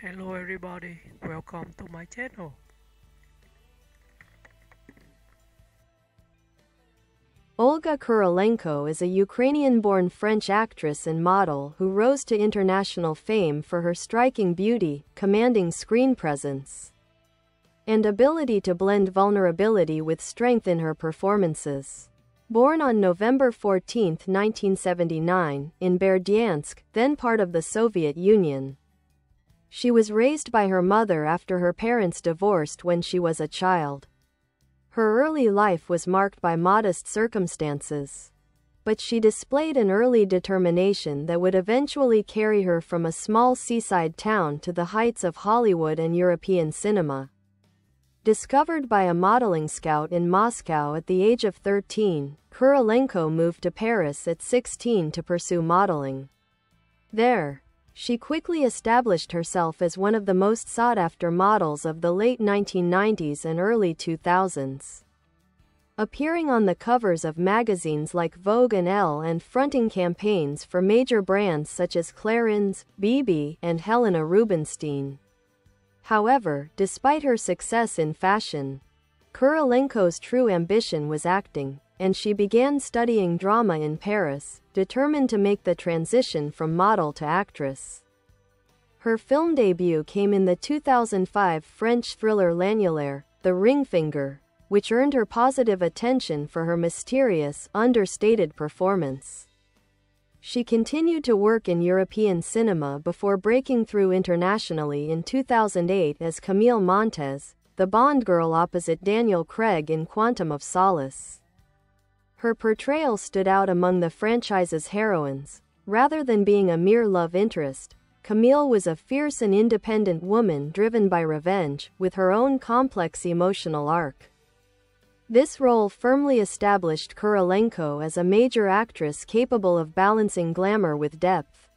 Hello everybody, welcome to my channel. Olga Kurylenko is a Ukrainian-born French actress and model who rose to international fame for her striking beauty, commanding screen presence, and ability to blend vulnerability with strength in her performances. Born on November 14, 1979, in Berdyansk, then part of the Soviet Union, she was raised by her mother after her parents divorced when she was a child. Her early life was marked by modest circumstances, but she displayed an early determination that would eventually carry her from a small seaside town to the heights of Hollywood and European cinema. Discovered by a modeling scout in Moscow at the age of 13, Kurylenko moved to Paris at 16 to pursue modeling. There, she quickly established herself as one of the most sought-after models of the late 1990s and early 2000s. Appearing on the covers of magazines like Vogue and Elle and fronting campaigns for major brands such as Clarins, Bebe, and Helena Rubinstein. However, despite her success in fashion, Kurylenko's true ambition was acting, and she began studying drama in Paris, determined to make the transition from model to actress. Her film debut came in the 2005 French thriller L'Annulaire, The Ring Finger, which earned her positive attention for her mysterious, understated performance. She continued to work in European cinema before breaking through internationally in 2008 as Camille Montez, the Bond girl opposite Daniel Craig in Quantum of Solace. Her portrayal stood out among the franchise's heroines. Rather than being a mere love interest, Camille was a fierce and independent woman driven by revenge, with her own complex emotional arc. This role firmly established Kurylenko as a major actress capable of balancing glamour with depth.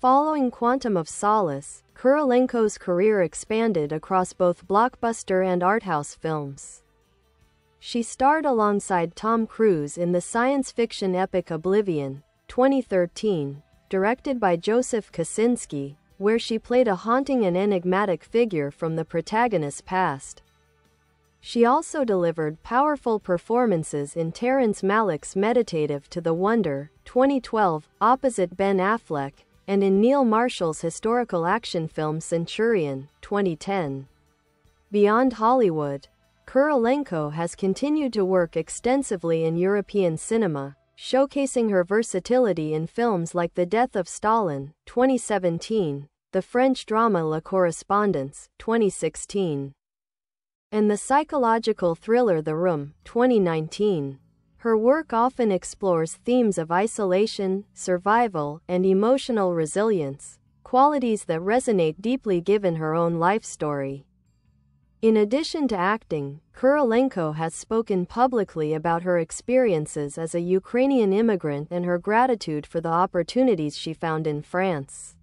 Following Quantum of Solace, Kurylenko's career expanded across both blockbuster and arthouse films. She starred alongside Tom Cruise in the science fiction epic Oblivion, 2013, directed by Joseph Kosinski, where she played a haunting and enigmatic figure from the protagonist's past. She also delivered powerful performances in Terrence Malick's Meditative to the Wonder, 2012, opposite Ben Affleck, and in Neil Marshall's historical action film Centurion, 2010. Beyond Hollywood, Kurylenko has continued to work extensively in European cinema, showcasing her versatility in films like The Death of Stalin, 2017, the French drama La Correspondance, 2016, and the psychological thriller The Room, 2019. Her work often explores themes of isolation, survival, and emotional resilience, qualities that resonate deeply given her own life story. In addition to acting, Kurylenko has spoken publicly about her experiences as a Ukrainian immigrant and her gratitude for the opportunities she found in France.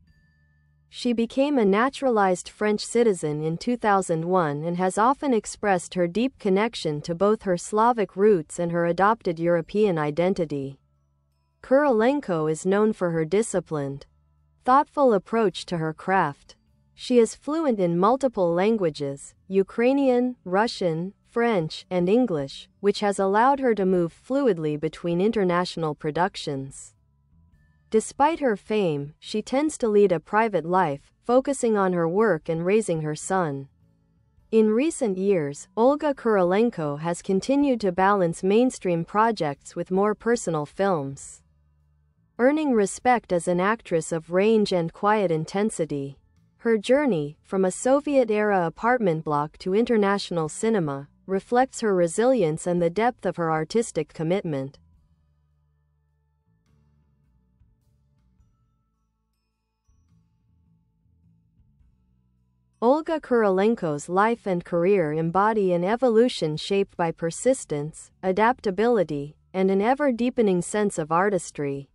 She became a naturalized French citizen in 2001 and has often expressed her deep connection to both her Slavic roots and her adopted European identity. Kurylenko is known for her disciplined, thoughtful approach to her craft. She is fluent in multiple languages, Ukrainian, Russian, French, and English, which has allowed her to move fluidly between international productions. Despite her fame, she tends to lead a private life, focusing on her work and raising her son. In recent years, Olga Kurylenko has continued to balance mainstream projects with more personal films, earning respect as an actress of range and quiet intensity. Her journey, from a Soviet-era apartment block to international cinema, reflects her resilience and the depth of her artistic commitment. Olga Kurylenko's life and career embody an evolution shaped by persistence, adaptability, and an ever-deepening sense of artistry.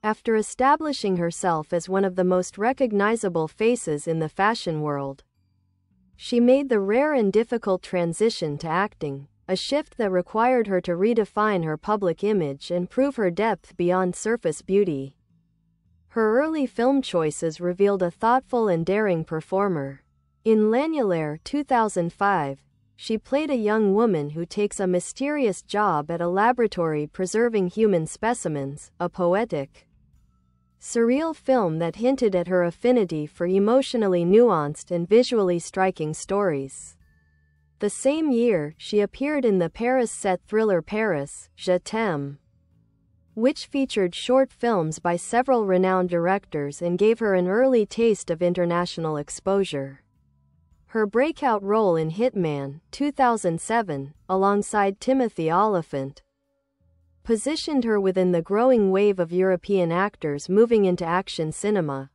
After establishing herself as one of the most recognizable faces in the fashion world, she made the rare and difficult transition to acting, a shift that required her to redefine her public image and prove her depth beyond surface beauty. Her early film choices revealed a thoughtful and daring performer. In L'Annulaire 2005, she played a young woman who takes a mysterious job at a laboratory preserving human specimens, a poetic, surreal film that hinted at her affinity for emotionally nuanced and visually striking stories. The same year, she appeared in the Paris-set thriller Paris, Je t'aime, which featured short films by several renowned directors and gave her an early taste of international exposure. Her breakout role in Hitman, 2007, alongside Timothy Olyphant, positioned her within the growing wave of European actors moving into action cinema.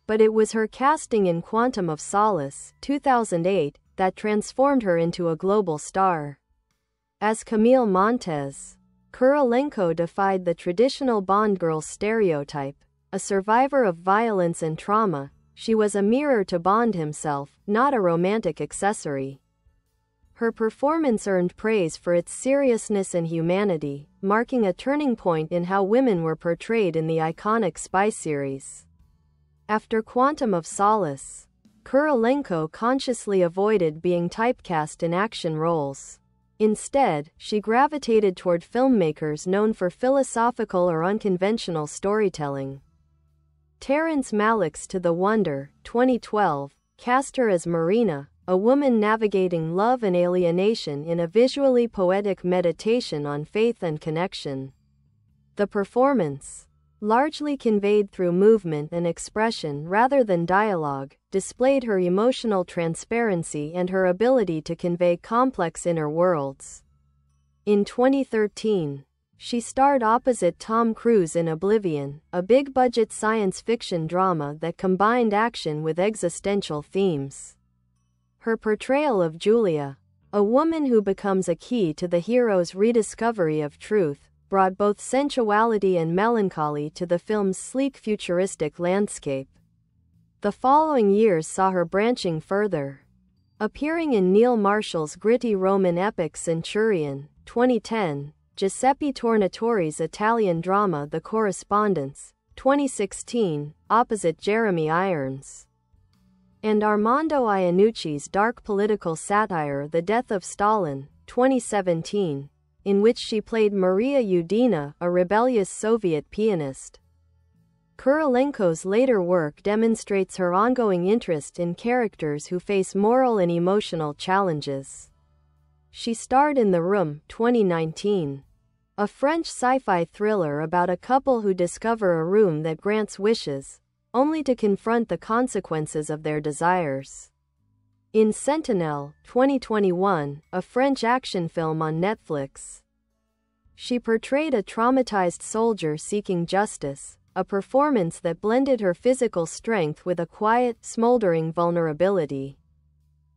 But it was her casting in Quantum of Solace, 2008, that transformed her into a global star. As Camille Montez, Kurylenko defied the traditional Bond girl stereotype. A survivor of violence and trauma, she was a mirror to Bond himself, not a romantic accessory. Her performance earned praise for its seriousness and humanity, marking a turning point in how women were portrayed in the iconic spy series. After Quantum of Solace, Kurylenko consciously avoided being typecast in action roles. Instead, she gravitated toward filmmakers known for philosophical or unconventional storytelling. Terrence Malick's To the Wonder, 2012, cast her as Marina, a woman navigating love and alienation in a visually poetic meditation on faith and connection. The performance, largely conveyed through movement and expression rather than dialogue, displayed her emotional transparency and her ability to convey complex inner worlds. In 2013, she starred opposite Tom Cruise in Oblivion, a big-budget science fiction drama that combined action with existential themes. Her portrayal of Julia, a woman who becomes a key to the hero's rediscovery of truth, brought both sensuality and melancholy to the film's sleek futuristic landscape. The following years saw her branching further, appearing in Neil Marshall's gritty Roman epic Centurion, 2010, Giuseppe Tornatore's Italian drama The Correspondence, 2016, opposite Jeremy Irons, and Armando Iannucci's dark political satire The Death of Stalin, 2017, in which she played Maria Yudina, a rebellious Soviet pianist. Kurylenko's later work demonstrates her ongoing interest in characters who face moral and emotional challenges. She starred in The Room, 2019, a French sci-fi thriller about a couple who discover a room that grants wishes, only to confront the consequences of their desires. In Sentinelle, 2021, a French action film on Netflix, she portrayed a traumatized soldier seeking justice, a performance that blended her physical strength with a quiet, smoldering vulnerability.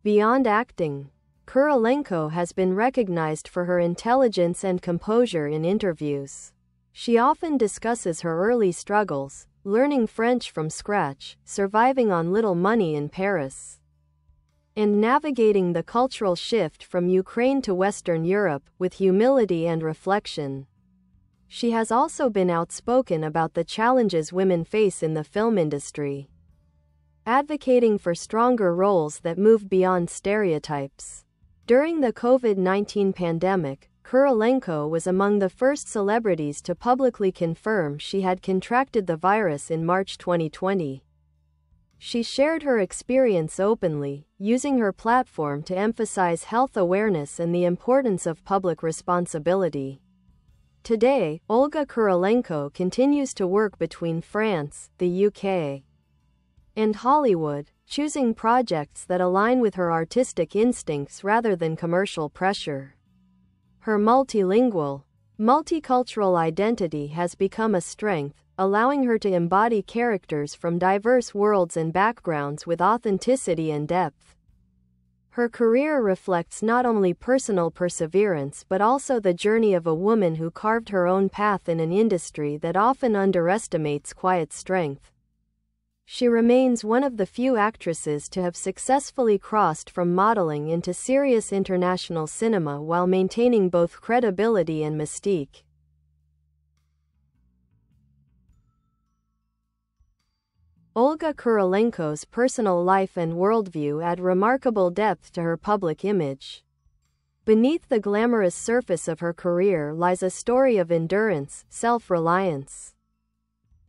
Beyond acting, Kurylenko has been recognized for her intelligence and composure in interviews. She often discusses her early struggles, learning French from scratch, surviving on little money in Paris, and navigating the cultural shift from Ukraine to Western Europe with humility and reflection. She has also been outspoken about the challenges women face in the film industry, advocating for stronger roles that move beyond stereotypes. During the COVID-19 pandemic, Kurylenko was among the first celebrities to publicly confirm she had contracted the virus in March 2020. She shared her experience openly, using her platform to emphasize health awareness and the importance of public responsibility. Today, Olga Kurylenko continues to work between France, the UK, and Hollywood, choosing projects that align with her artistic instincts rather than commercial pressure. Her multilingual, multicultural identity has become a strength, allowing her to embody characters from diverse worlds and backgrounds with authenticity and depth. Her career reflects not only personal perseverance but also the journey of a woman who carved her own path in an industry that often underestimates quiet strength. She remains one of the few actresses to have successfully crossed from modeling into serious international cinema while maintaining both credibility and mystique. Olga Kurylenko's personal life and worldview add remarkable depth to her public image. Beneath the glamorous surface of her career lies a story of endurance, self-reliance,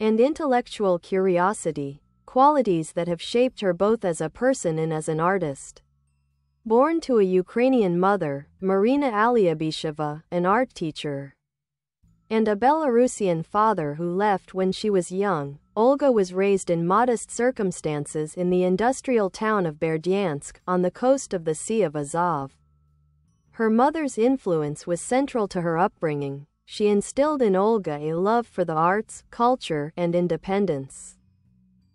and intellectual curiosity, qualities that have shaped her both as a person and as an artist. Born to a Ukrainian mother, Marina Alyabysheva, an art teacher, and a Belarusian father who left when she was young, Olga was raised in modest circumstances in the industrial town of Berdyansk, on the coast of the Sea of Azov. Her mother's influence was central to her upbringing. She instilled in Olga a love for the arts, culture, and independence.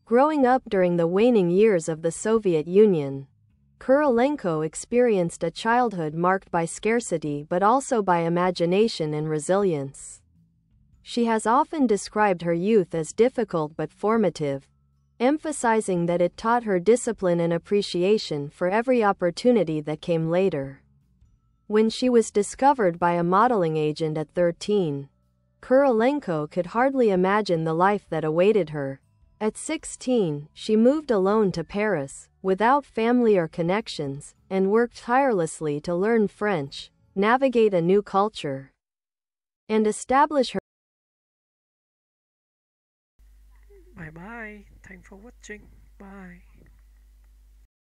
Growing up during the waning years of the Soviet Union, Kurylenko experienced a childhood marked by scarcity but also by imagination and resilience. She has often described her youth as difficult but formative, emphasizing that it taught her discipline and appreciation for every opportunity that came later. When she was discovered by a modeling agent at 13, Kurylenko could hardly imagine the life that awaited her. At 16, she moved alone to Paris, without family or connections, and worked tirelessly to learn French, navigate a new culture, and establish her. Bye bye. Thanks for watching. Bye.